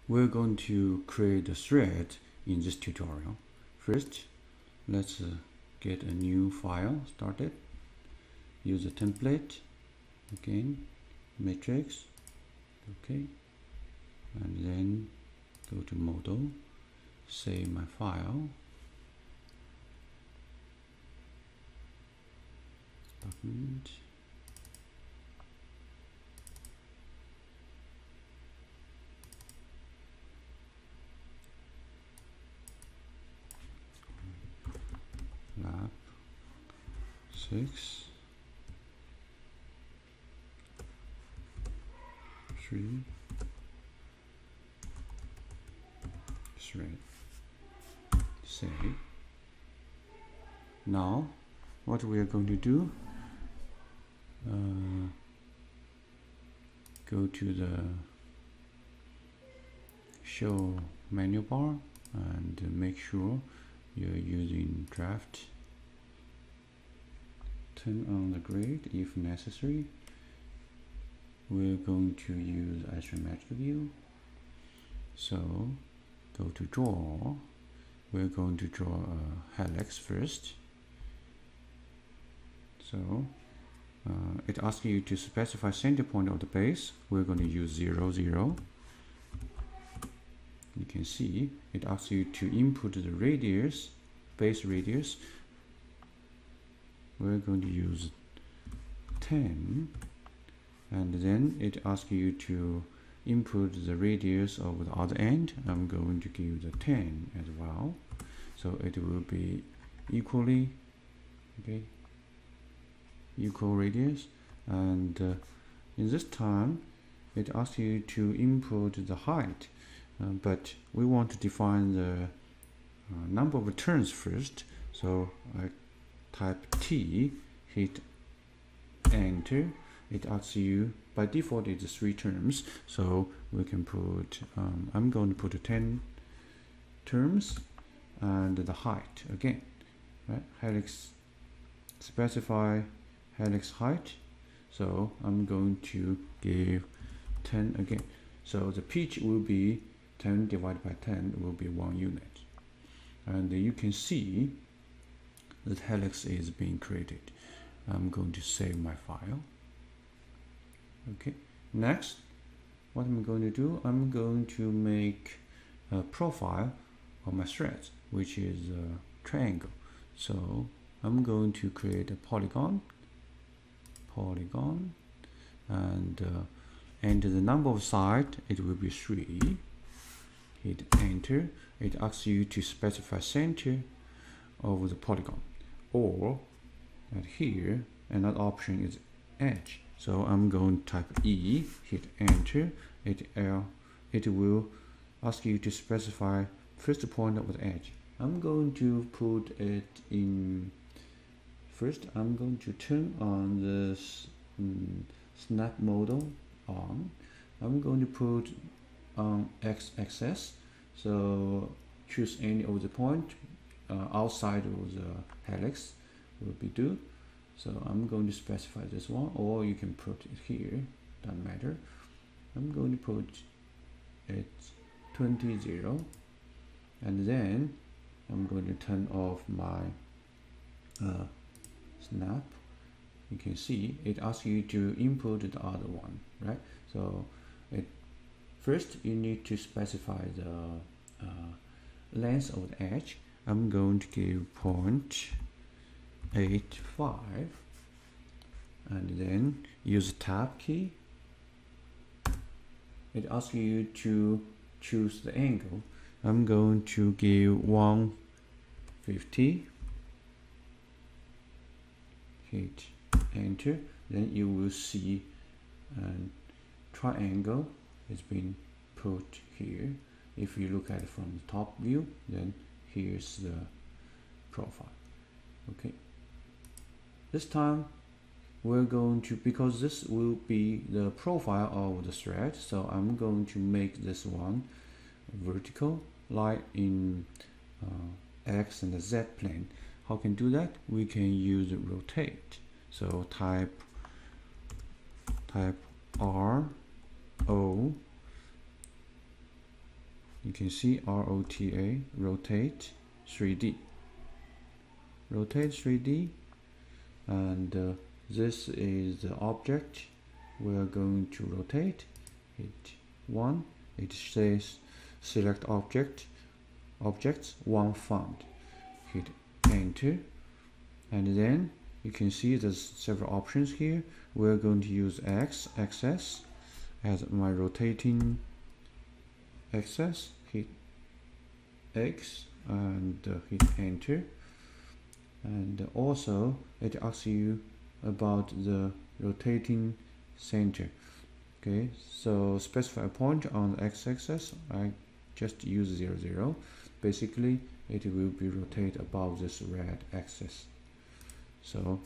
we're going to create a thread in this tutorial. First, let's get a new file started. Use a template, again, matrix, okay, and then go to model, save my file, document, lab06 3 thread. Save. Now what we are going to do, go to the show menu bar and make sure you're using draft. Turn on the grid if necessary. We're going to use isometric view. So go to draw. We're going to draw a helix first. So it asks you to specify center point of the base. We're going to use 0, 0. You can see it asks you to input the radius, base radius. We're going to use 10, and then it asks you to input the radius of the other end. I'm going to give the 10 as well, so it will be equally, okay, equal radius. And in this time it asks you to input the height, but we want to define the number of turns first, so I type T, hit enter. It asks you, by default it's 3 terms, so we can put I'm going to put 10 terms, and the height again, right? Helix, specify helix height, so I'm going to give 10 again, so the pitch will be 10 divided by 10 will be 1 unit, and you can see that helix is being created. I'm going to save my file. Okay, next what I'm going to do, I'm going to make a profile of my threads, which is a triangle. So I'm going to create a polygon, and enter the number of sides. It will be 3. Hit enter. It asks you to specify center of the polygon, or at here another option is edge. So I'm going to type E, hit enter. It will ask you to specify first point of the edge. I'm going to put it in first. I'm going to turn on this snap model on. I'm going to put on x-axis, so choose any of the point outside of the helix will be do. So I'm going to specify this one, or you can put it here, doesn't matter. I'm going to put it 20, 0, and then I'm going to turn off my snap. You can see it asks you to input the other one, right? So first you need to specify the length of the edge. I'm going to give 0.85, and then use tab key. It asks you to choose the angle. I'm going to give 150. Hit enter. Then you will see a triangle has been put here. If you look at it from the top view, then here's the profile. Okay, this time we're going to, because this will be the profile of the thread, so I'm going to make this one vertical, like in X and the Z plane. How can do that? We can use rotate. So type R O can see ROTA, rotate 3D. Rotate 3D, and this is the object we are going to rotate. Hit 1. It says select objects one found. Hit enter, and then you can see there's several options here. We're going to use axis as my rotating axis. Hit X and hit enter, and also it asks you about the rotating center. Okay, so specify a point on the x-axis. I just use 0, 0. Basically it will be rotate above this red axis. So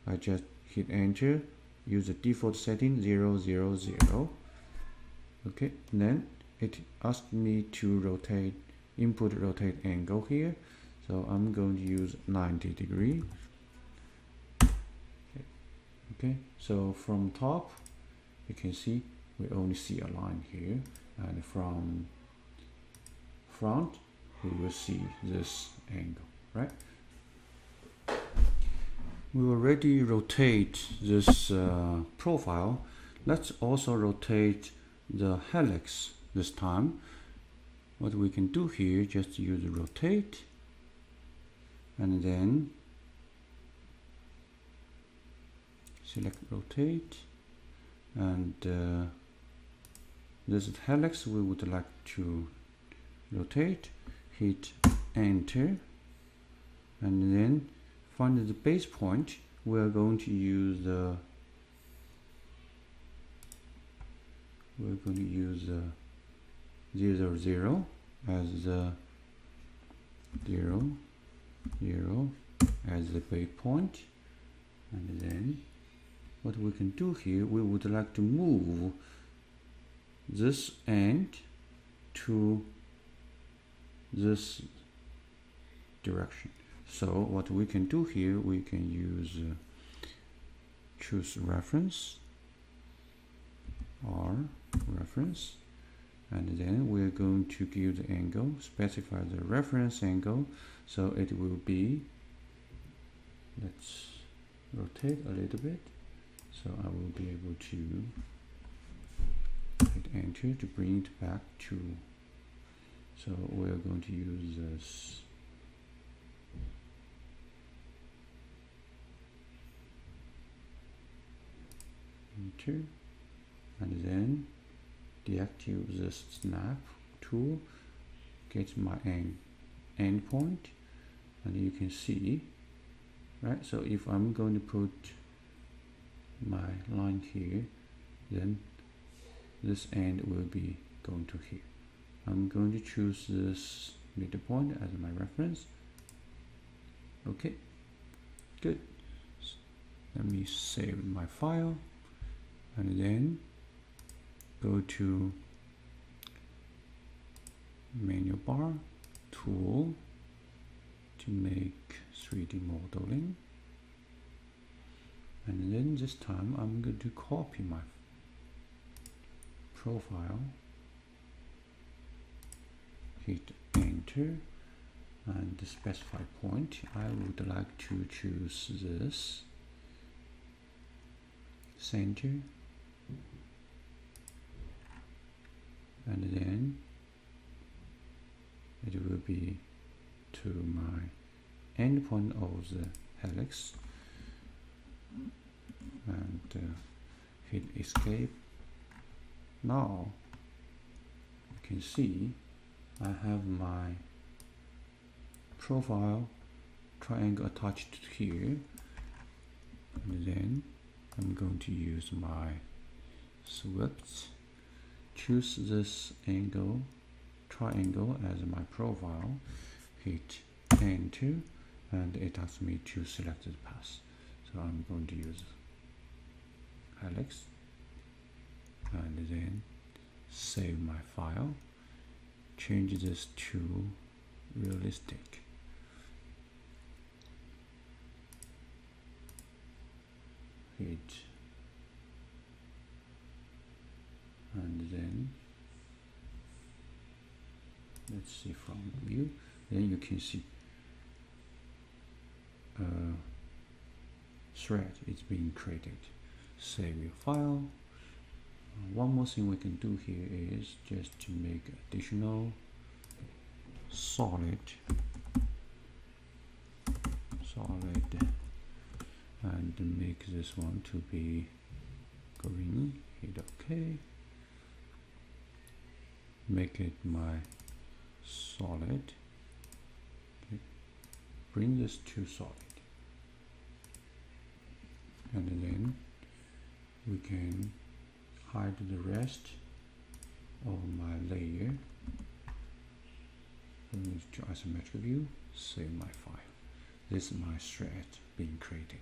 I just hit enter, use the default setting 0, 0, 0. Okay, and then it asked me to rotate, input rotate angle here, so I'm going to use 90 degree. Okay, so from top you can see we only see a line here, and from front we will see this angle, right? We already rotate this profile. Let's also rotate the helix this time. What we can do here, just use rotate, and then select rotate, and this is helix we would like to rotate. Hit enter, and then find the base point. We're going to use the 0, 0 as the 0, 0 as the base point, and then what we can do here, we would like to move this end to this direction. So what we can do here, we can use choose reference, R reference, and then we're going to give the angle, specify the reference angle, so it will be, let's rotate a little bit, so I will be able to hit enter to bring it back to, so we're going to use this enter, and then deactivate this snap tool, get my end point, and you can see, right? So if I'm going to put my line here, then this end will be going to here. I'm going to choose this middle point as my reference. Okay, good. Let me save my file, and then go to menu bar, tool, to make 3D modeling, and then this time I'm going to copy my profile, hit enter, and the specify point, I would like to choose this center, and then it will be to my endpoint of the helix, and hit escape. Now you can see I have my profile triangle attached here, and then I'm going to use my swift, choose this angle triangle as my profile, hit enter, and it asks me to select the path, so I'm going to use helix, and then save my file, change this to realistic, hit, and then let's see from view. Then you can see thread is being created. Save your file. One more thing we can do here is just to make additional solid and make this one to be green. Hit OK. Make it my solid. Okay. Bring this to solid, and then we can hide the rest of my layer. Bring it to isometric view. Save my file. This is my thread being created.